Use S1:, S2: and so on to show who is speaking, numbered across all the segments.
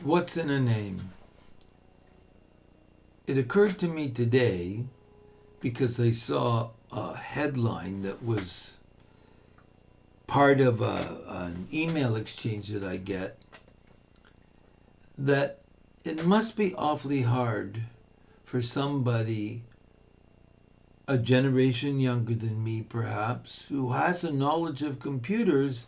S1: What's in a name? It occurred to me today because I saw a headline that was part of an email exchange that I get, that it must be awfully hard for somebody a generation younger than me, perhaps, who has a knowledge of computers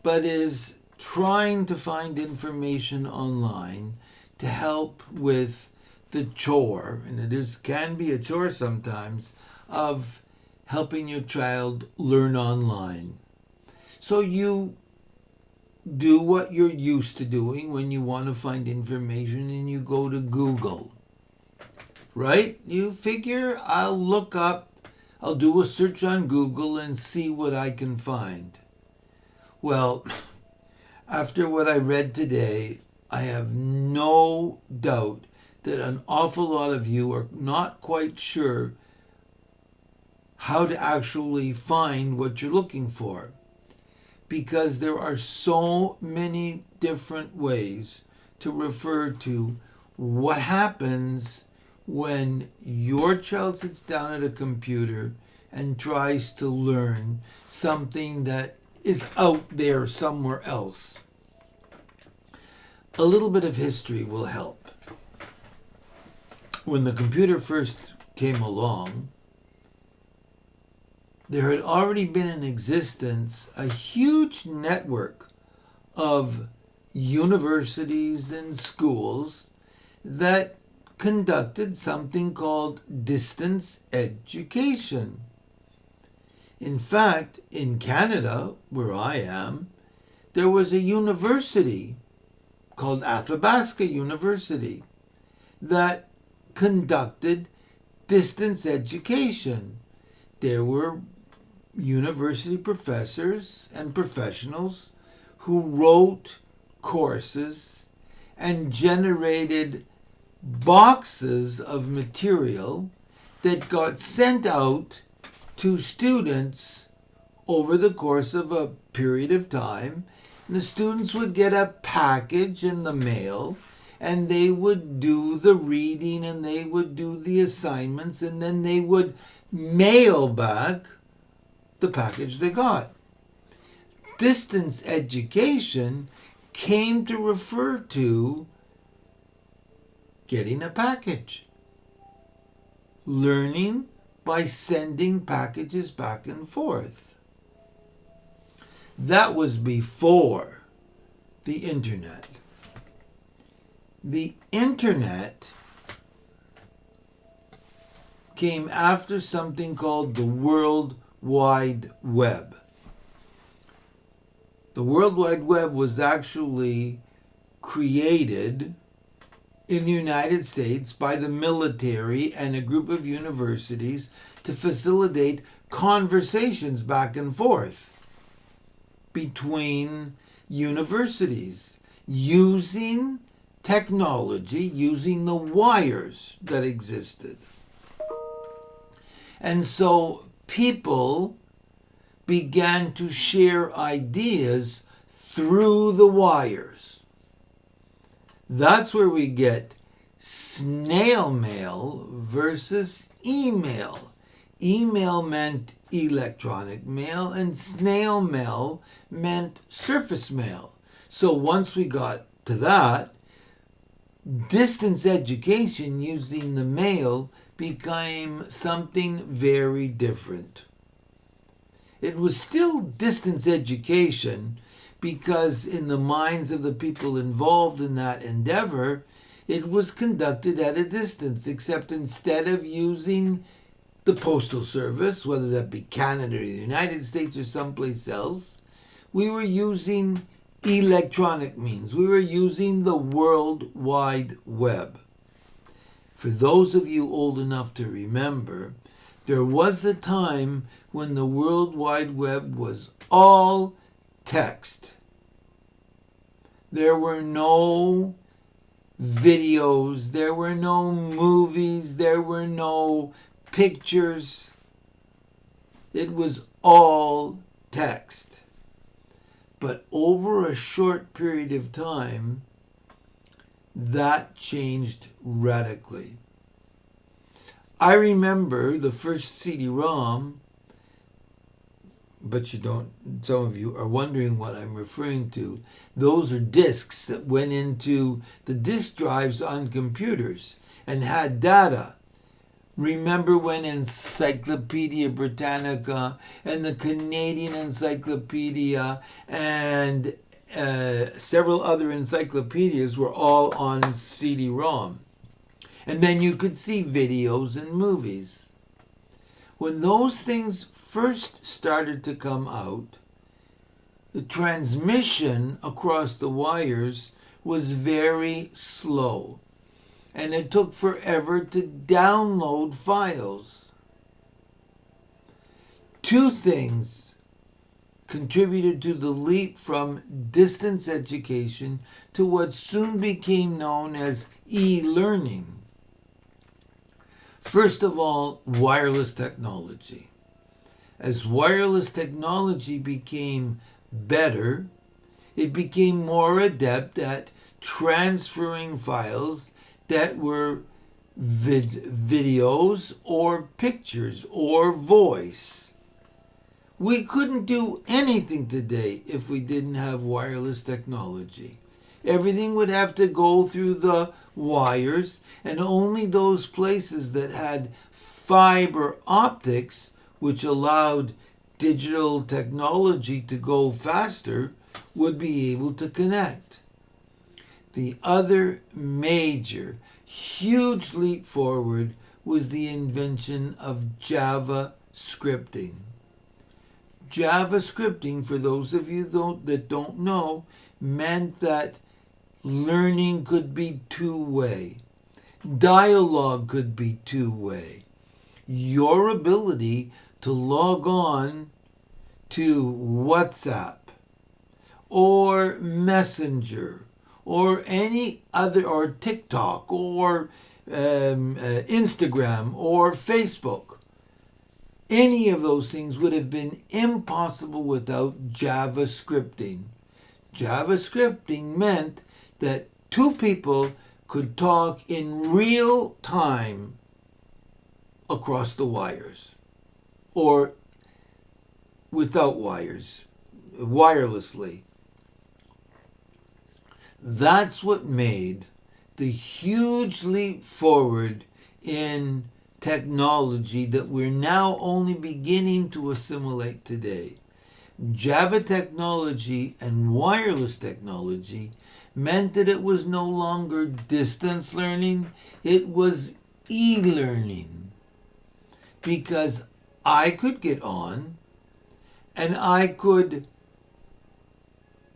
S1: but is trying to find information online to help with the chore, and can be a chore sometimes, of helping your child learn online. So you do what you're used to doing when you want to find information, and you go to Google, right? You figure I'll do a search on Google and see what I can find. Well, after what I read today, I have no doubt that an awful lot of you are not quite sure how to actually find what you're looking for, because there are so many different ways to refer to what happens when your child sits down at a computer and tries to learn something that is out there somewhere else. A little bit of history will help. When the computer first came along, there had already been in existence a huge network of universities and schools that conducted something called distance education. In fact, in Canada, where I am, there was a university called Athabasca University that conducted distance education. There were university professors and professionals who wrote courses and generated boxes of material that got sent out to students over the course of a period of time. And the students would get a package in the mail, and they would do the reading and they would do the assignments, and then they would mail back the package they got. Distance education came to refer to getting a package, learning by sending packages back and forth. That was before the internet. The internet came after something called the World Wide Web. The World Wide Web was actually created in the United States by the military and a group of universities to facilitate conversations back and forth between universities using technology, using the wires that existed. And so people began to share ideas through the wires. That's where we get snail mail versus email. Email meant electronic mail, and snail mail meant surface mail. So once we got to that, distance education using the mail became something very different. It was still distance education because in the minds of the people involved in that endeavor, it was conducted at a distance, except instead of using the postal service, whether that be Canada or the United States or someplace else, we were using electronic means. We were using the World Wide Web. For those of you old enough to remember, there was a time when the World Wide Web was all text. There were no videos, there were no movies, there were no pictures. It was all text. But over a short period of time, that changed radically. I remember the first CD-ROM, but you don't, some of you are wondering what I'm referring to. Those are disks that went into the disk drives on computers and had data. Remember when Encyclopedia Britannica and the Canadian Encyclopedia and several other encyclopedias were all on CD-ROM? And then you could see videos and movies. When those things first started to come out, the transmission across the wires was very slow, and it took forever to download files. Two things contributed to the leap from distance education to what soon became known as e-learning. First of all, wireless technology. As wireless technology became better, it became more adept at transferring files that were videos or pictures or voice. We couldn't do anything today if we didn't have wireless technology. Everything would have to go through the wires, and only those places that had fiber optics, which allowed digital technology to go faster, would be able to connect. The other major, huge leap forward was the invention of Java scripting. Java scripting, for those of you that don't know, meant that learning could be two-way. Dialogue could be two-way. Your ability to log on to WhatsApp or Messenger or any other, or TikTok or Instagram or Facebook, any of those things would have been impossible without Java scripting. Java scripting meant that two people could talk in real time across the wires, or without wires, wirelessly. That's what made the huge leap forward in technology that we're now only beginning to assimilate today. Java technology and wireless technology meant that it was no longer distance learning, it was e-learning. Because I could get on and I could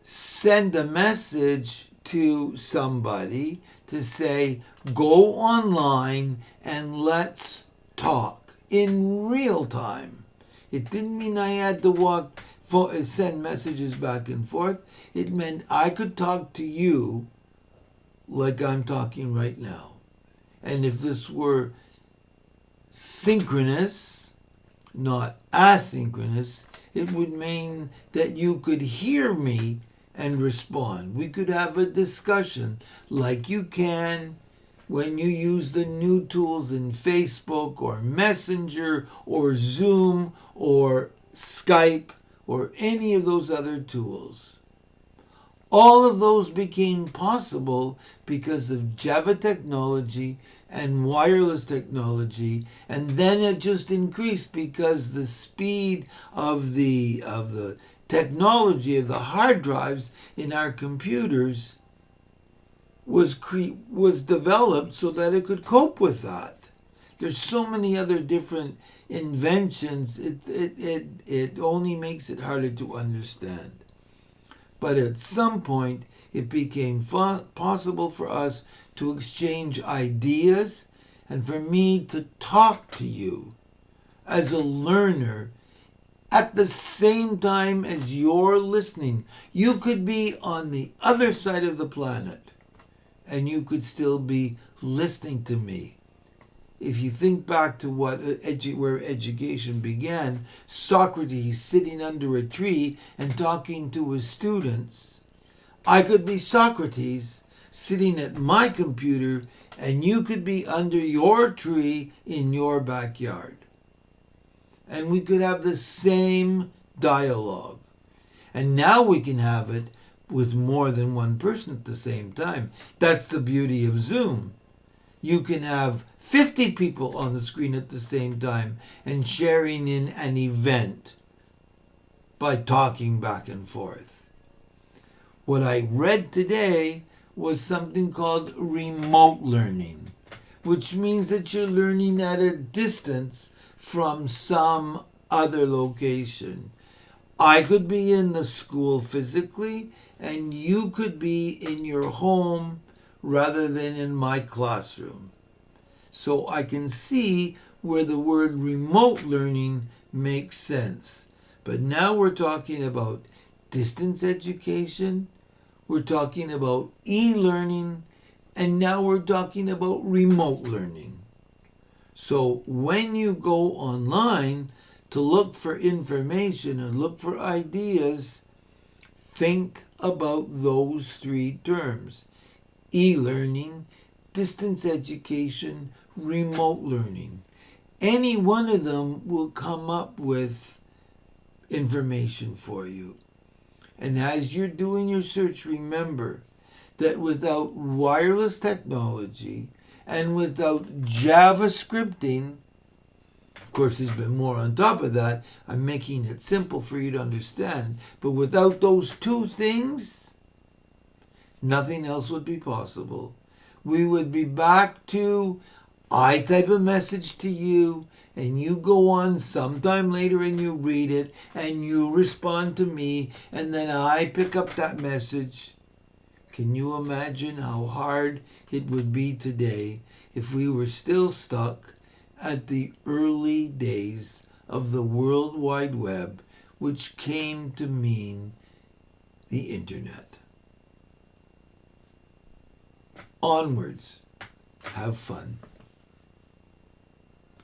S1: send a message to somebody to say, go online and let's talk in real time. It didn't mean I had to send messages back and forth. It meant I could talk to you like I'm talking right now. And if this were synchronous, not asynchronous, it would mean that you could hear me and respond. We could have a discussion like you can when you use the new tools in Facebook or Messenger or Zoom or Skype or any of those other tools. All of those became possible because of Java technology and wireless technology, and then it just increased because the speed of the technology of the hard drives in our computers was developed so that it could cope with that. There's so many other different inventions. It only makes it harder to understand. But at some point, it became possible for us to exchange ideas and for me to talk to you as a learner at the same time as you're listening. You could be on the other side of the planet and you could still be listening to me. If you think back to where education began, Socrates sitting under a tree and talking to his students, I could be Socrates sitting at my computer and you could be under your tree in your backyard. And we could have the same dialogue. And now we can have it with more than one person at the same time. That's the beauty of Zoom. You can have 50 people on the screen at the same time and sharing in an event by talking back and forth. What I read today was something called remote learning, which means that you're learning at a distance from some other location. I could be in the school physically, and you could be in your home rather than in my classroom. So I can see where the word remote learning makes sense. But now we're talking about distance education, we're talking about e-learning, and now we're talking about remote learning. So when you go online to look for information and look for ideas, think about those three terms: e-learning, distance education, remote learning. Any one of them will come up with information for you. And as you're doing your search, remember that without wireless technology and without JavaScripting, of course there's been more on top of that, I'm making it simple for you to understand, but without those two things, nothing else would be possible. We would be back to, I type a message to you, and you go on sometime later and you read it, and you respond to me, and then I pick up that message. Can you imagine how hard it would be today if we were still stuck at the early days of the World Wide Web, which came to mean the internet? Onwards. Have fun.